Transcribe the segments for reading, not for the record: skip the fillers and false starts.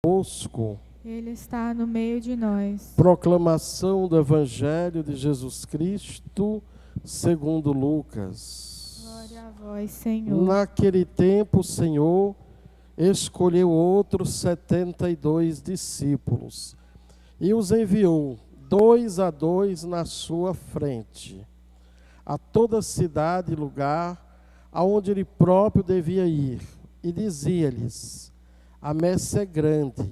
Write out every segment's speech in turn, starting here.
conosco. Ele está no meio de nós. Proclamação do Evangelho de Jesus Cristo, segundo Lucas. Glória a vós, Senhor. Naquele tempo, o Senhor escolheu outros 72 discípulos e os enviou 2 a 2 na sua frente, a toda cidade e lugar aonde ele próprio devia ir, e dizia-lhes: a messe é grande,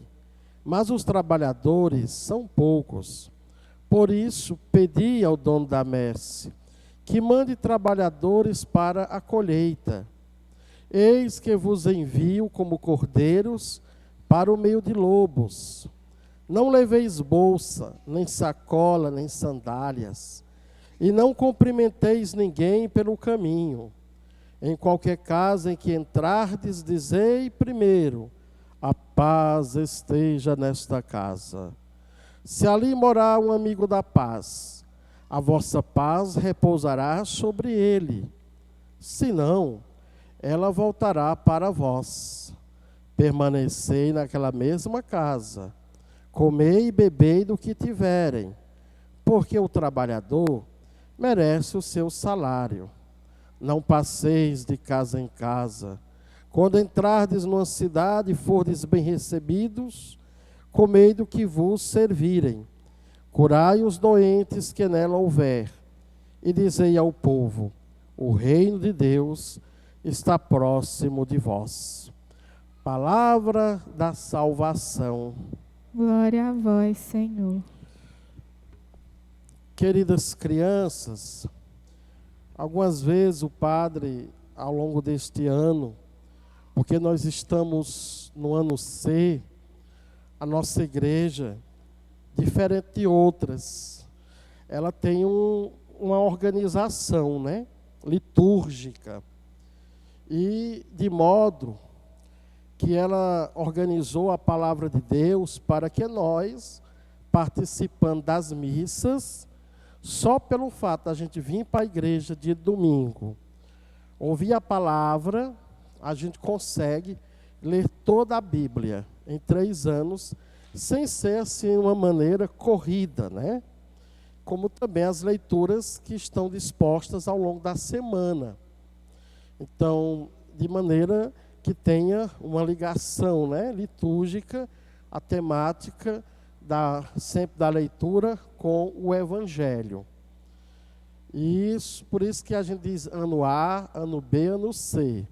mas os trabalhadores são poucos. Por isso, pedi ao dono da messe que mande trabalhadores para a colheita. Eis que vos envio como cordeiros para o meio de lobos. Não leveis bolsa, nem sacola, nem sandálias, e não cumprimenteis ninguém pelo caminho. Em qualquer casa em que entrardes, dizei primeiro: a paz esteja nesta casa. Se ali morar um amigo da paz, a vossa paz repousará sobre ele. Se não, ela voltará para vós. Permanecei naquela mesma casa, comei e bebei do que tiverem, porque o trabalhador merece o seu salário. Não passeis de casa em casa. Quando entrardes numa cidade e fordes bem recebidos, comei do que vos servirem. Curai os doentes que nela houver, e dizei ao povo: o reino de Deus está próximo de vós. Palavra da salvação. Glória a vós, Senhor. Queridas crianças, algumas vezes o padre, ao longo deste ano, porque nós estamos no ano C, a nossa igreja, diferente de outras, ela tem uma organização, né, litúrgica, e de modo que ela organizou a palavra de Deus para que nós, participando das missas, só pelo fato da gente vir para a igreja de domingo, ouvir a palavra, a gente consegue ler toda a Bíblia em 3 anos, sem ser assim uma maneira corrida, né? Como também as leituras que estão dispostas ao longo da semana. Então, de maneira que tenha uma ligação, né, litúrgica, a temática sempre da leitura com o Evangelho. E por isso que a gente diz ano A, ano B, ano C,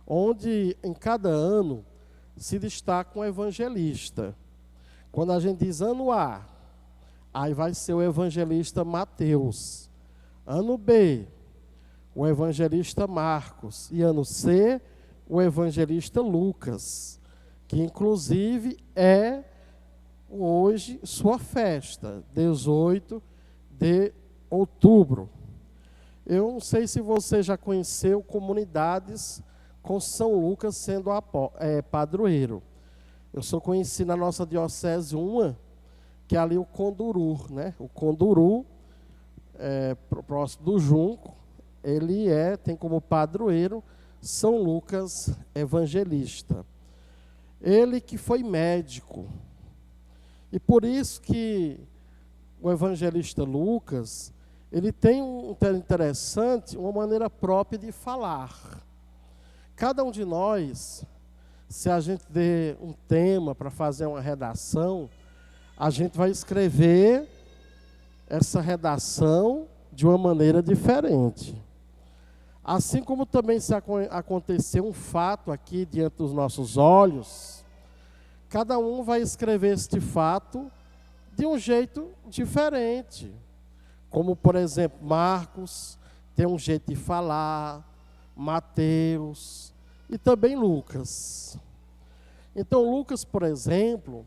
onde em cada ano se destaca um evangelista. Quando a gente diz ano A, aí vai ser o evangelista Mateus. Ano B, o evangelista Marcos. E ano C, o evangelista Lucas, que inclusive é hoje sua festa, 18 de outubro. Eu não sei se você já conheceu comunidades com São Lucas sendo padroeiro. Eu só conheci na nossa diocese uma, que é ali o Conduru, né? O Conduru, próximo do Junco, ele tem como padroeiro São Lucas Evangelista. Ele que foi médico. E por isso que o evangelista Lucas, ele tem interessante, uma maneira própria de falar. Cada um de nós, se a gente der um tema para fazer uma redação, a gente vai escrever essa redação de uma maneira diferente. Assim como também se acontecer um fato aqui diante dos nossos olhos, cada um vai escrever este fato de um jeito diferente. Como, por exemplo, Marcos tem um jeito de falar, Mateus e também Lucas. Então, Lucas, por exemplo,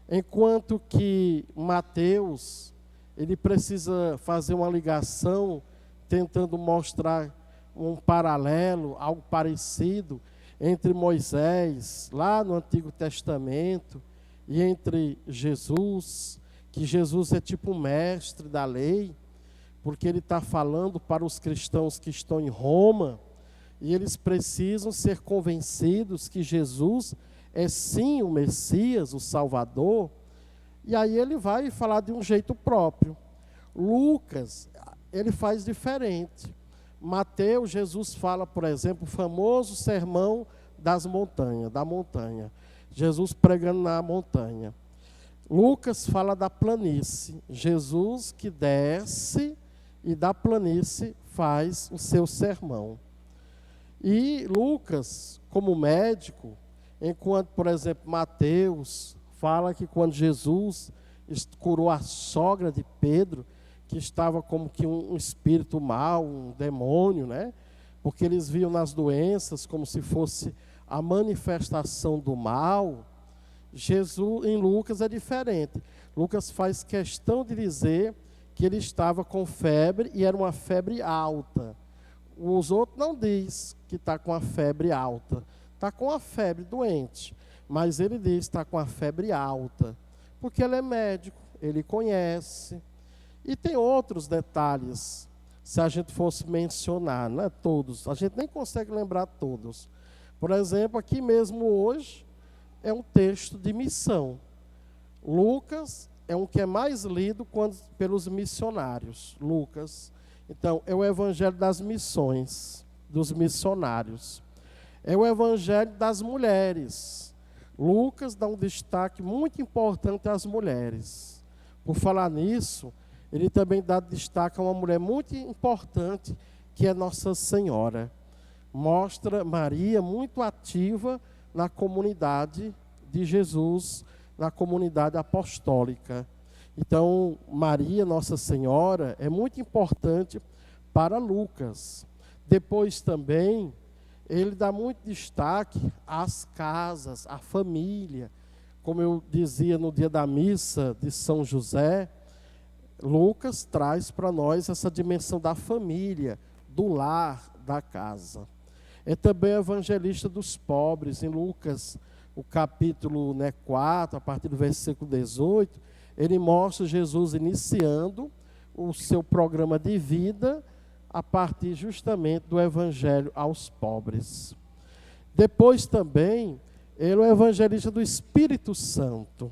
enquanto que Mateus, ele precisa fazer uma ligação, tentando mostrar um paralelo, algo parecido, entre Moisés, lá no Antigo Testamento, e entre Jesus, que Jesus é tipo um mestre da lei, porque ele está falando para os cristãos que estão em Roma, e eles precisam ser convencidos que Jesus é sim o Messias, o Salvador, e aí ele vai falar de um jeito próprio. Lucas, ele faz diferente. Mateus, Jesus fala, por exemplo, o famoso sermão da montanha. Jesus pregando na montanha. Lucas fala da planície. Jesus que desce e da planície faz o seu sermão. E Lucas, como médico, enquanto, por exemplo, Mateus fala que quando Jesus curou a sogra de Pedro, que estava como que um espírito mau, um demônio, né? Porque eles viam nas doenças como se fosse a manifestação do mal. Jesus, em Lucas, é diferente. Lucas faz questão de dizer que ele estava com febre e era uma febre alta. Os outros não diz que está com a febre alta. Está com a febre doente. Mas ele diz que está com a febre alta. Porque ele é médico, ele conhece. E tem outros detalhes, se a gente fosse mencionar, não é todos, a gente nem consegue lembrar todos. Por exemplo, aqui mesmo hoje, é um texto de missão. Lucas é um que é mais lido pelos missionários. Lucas, então, é o evangelho das missões, dos missionários. É o evangelho das mulheres. Lucas dá um destaque muito importante às mulheres. Por falar nisso, ele também dá destaque a uma mulher muito importante, que é Nossa Senhora. Mostra Maria muito ativa na comunidade de Jesus, na comunidade apostólica. Então, Maria, Nossa Senhora, é muito importante para Lucas. Depois também, ele dá muito destaque às casas, à família. Como eu dizia no dia da missa de São José, Lucas traz para nós essa dimensão da família, do lar, da casa. É também evangelista dos pobres. Em Lucas, o capítulo 4, a partir do versículo 18, ele mostra Jesus iniciando o seu programa de vida a partir justamente do evangelho aos pobres. Depois também, ele é o evangelista do Espírito Santo.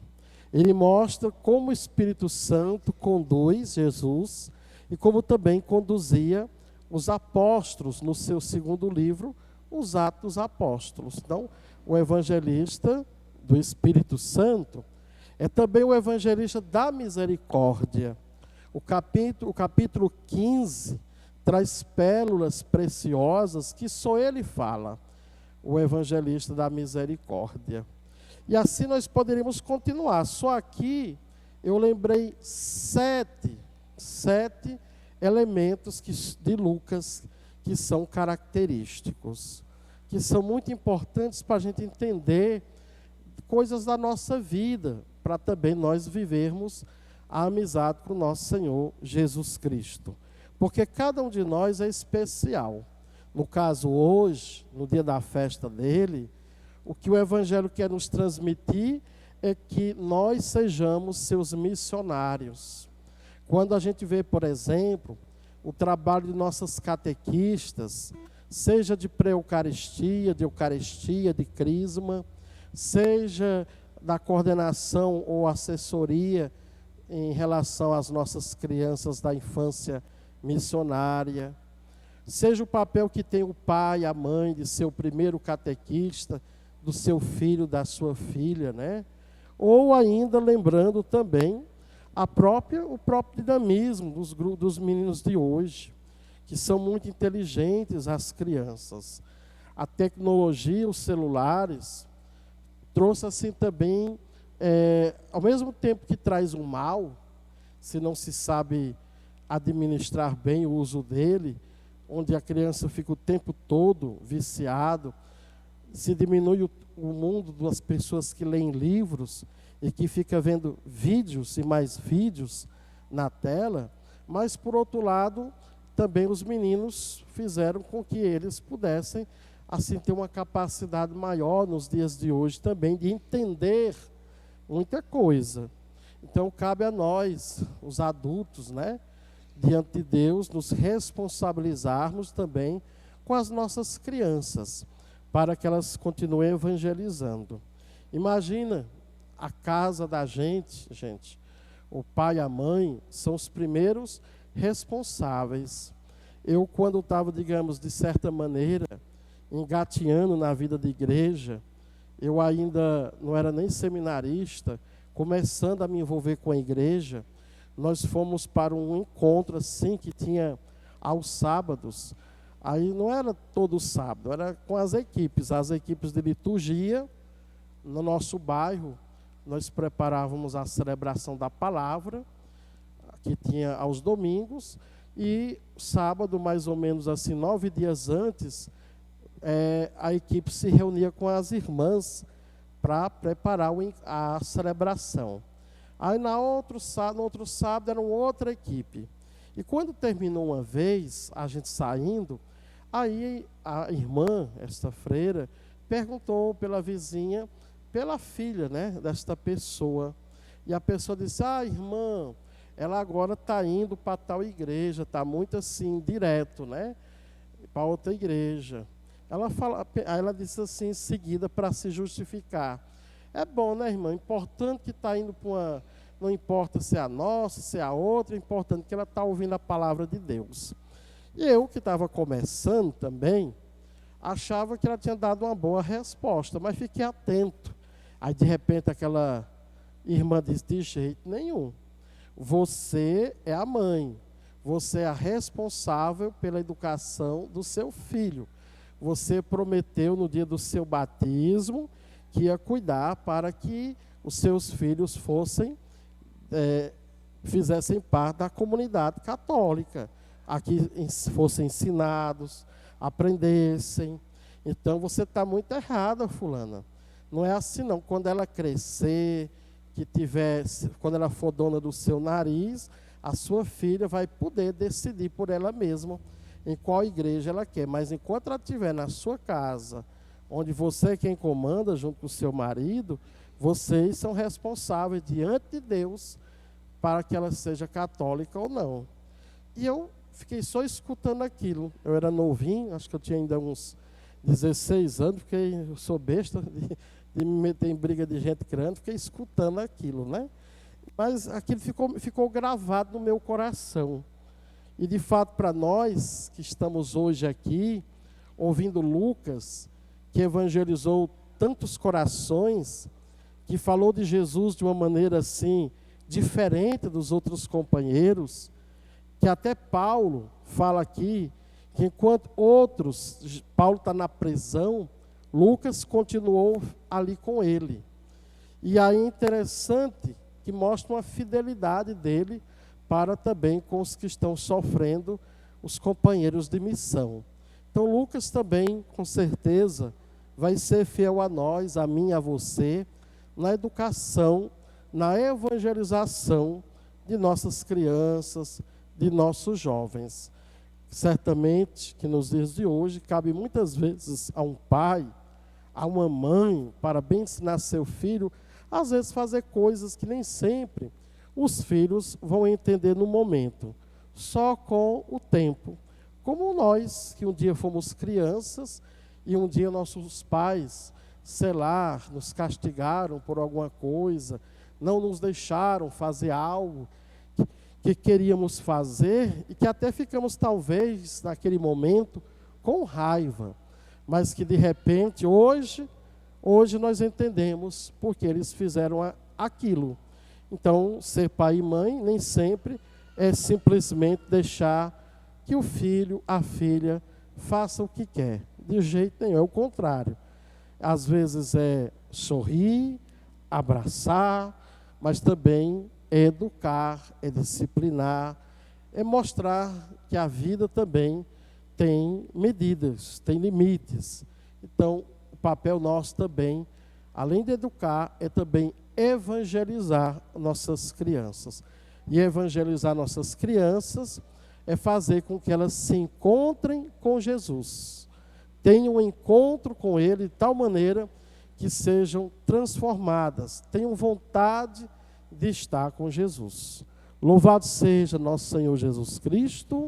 Ele mostra como o Espírito Santo conduz Jesus e como também conduzia os apóstolos no seu segundo livro, os Atos dos Apóstolos. Então, o evangelista do Espírito Santo é também o evangelista da misericórdia. O capítulo 15 traz pérolas preciosas que só ele fala, o evangelista da misericórdia. E assim nós poderíamos continuar. Só aqui eu lembrei sete elementos de Lucas que são característicos, que são muito importantes para a gente entender coisas da nossa vida, para também nós vivermos a amizade com o nosso Senhor Jesus Cristo. Porque cada um de nós é especial. No caso hoje, no dia da festa dele, o que o Evangelho quer nos transmitir é que nós sejamos seus missionários. Quando a gente vê, por exemplo, o trabalho de nossas catequistas, seja de pré-eucaristia, de eucaristia, de crisma, seja da coordenação ou assessoria em relação às nossas crianças da infância missionária, seja o papel que tem o pai, a mãe de seu primeiro catequista, do seu filho, da sua filha, né? Ou ainda lembrando também o próprio dinamismo dos meninos de hoje, que são muito inteligentes, as crianças. A tecnologia, os celulares, trouxe assim também, ao mesmo tempo que traz um mal, se não se sabe administrar bem o uso dele, onde a criança fica o tempo todo viciado, se diminui o mundo das pessoas que leem livros e que fica vendo vídeos e mais vídeos na tela, mas por outro lado, também os meninos fizeram com que eles pudessem assim ter uma capacidade maior nos dias de hoje também de entender muita coisa. Então cabe a nós, os adultos, né, diante de Deus, nos responsabilizarmos também com as nossas crianças, para que elas continuem evangelizando. Imagina a casa da gente, o pai e a mãe são os primeiros responsáveis. Eu, quando estava, digamos, de certa maneira, engateando na vida de igreja, eu ainda não era nem seminarista, começando a me envolver com a igreja, nós fomos para um encontro assim que tinha aos sábados. Aí não era todo sábado, era com as equipes de liturgia. No nosso bairro, nós preparávamos a celebração da palavra, que tinha aos domingos, e sábado, mais ou menos assim, 9 dias antes, a equipe se reunia com as irmãs para preparar a celebração. Aí no outro sábado era uma outra equipe. E quando terminou uma vez, a gente saindo, aí a irmã, esta freira, perguntou pela vizinha, pela filha, né, desta pessoa. E a pessoa disse: irmã, ela agora está indo para tal igreja, está muito assim, direto, né, para outra igreja. Aí ela disse assim em seguida, para se justificar: é bom, né, irmã? Importante que está indo para uma. Não importa se é a nossa, se é a outra, é importante que ela está ouvindo a palavra de Deus. E eu, que estava começando também, achava que ela tinha dado uma boa resposta, mas fiquei atento. Aí, de repente, aquela irmã disse: de jeito nenhum. Você é a mãe, você é a responsável pela educação do seu filho. Você prometeu no dia do seu batismo que ia cuidar para que os seus filhos fizessem parte da comunidade católica, aqui fossem ensinados, aprendessem. Então você está muito errada, fulana. Não é assim não. Quando ela crescer, quando ela for dona do seu nariz, a sua filha vai poder decidir por ela mesma em qual igreja ela quer. Mas enquanto ela estiver na sua casa, onde você é quem comanda junto com o seu marido, vocês são responsáveis diante de Deus para que ela seja católica ou não. E eu fiquei só escutando aquilo. Eu era novinho, acho que eu tinha ainda uns 16 anos, porque eu sou besta de me meter em briga de gente grande, fiquei escutando aquilo, né? Mas aquilo ficou gravado no meu coração. E de fato, para nós que estamos hoje aqui, ouvindo Lucas, que evangelizou tantos corações, que falou de Jesus de uma maneira assim, diferente dos outros companheiros, que até Paulo fala aqui, que enquanto Paulo está na prisão, Lucas continuou ali com ele. E aí é interessante que mostra uma fidelidade dele para também com os que estão sofrendo, os companheiros de missão. Então Lucas também, com certeza, vai ser fiel a nós, a mim, a você, na educação, na evangelização de nossas crianças, de nossos jovens. Certamente que nos dias de hoje, cabe muitas vezes a um pai, a uma mãe, para bem ensinar seu filho, às vezes fazer coisas que nem sempre os filhos vão entender no momento, só com o tempo. Como nós, que um dia fomos crianças, e um dia nossos pais, sei lá, nos castigaram por alguma coisa, não nos deixaram fazer algo que queríamos fazer, e que até ficamos talvez, naquele momento, com raiva, mas que de repente, hoje nós entendemos porque eles fizeram aquilo. Então, ser pai e mãe nem sempre é simplesmente deixar que o filho, a filha, faça o que quer. De jeito nenhum, é o contrário. Às vezes é sorrir, abraçar, mas também é educar, é disciplinar, é mostrar que a vida também tem medidas, tem limites. Então, o papel nosso também, além de educar, é também evangelizar nossas crianças. E evangelizar nossas crianças é fazer com que elas se encontrem com Jesus. Tenham um encontro com Ele de tal maneira que sejam transformadas, tenham vontade de estar com Jesus. Louvado seja nosso Senhor Jesus Cristo.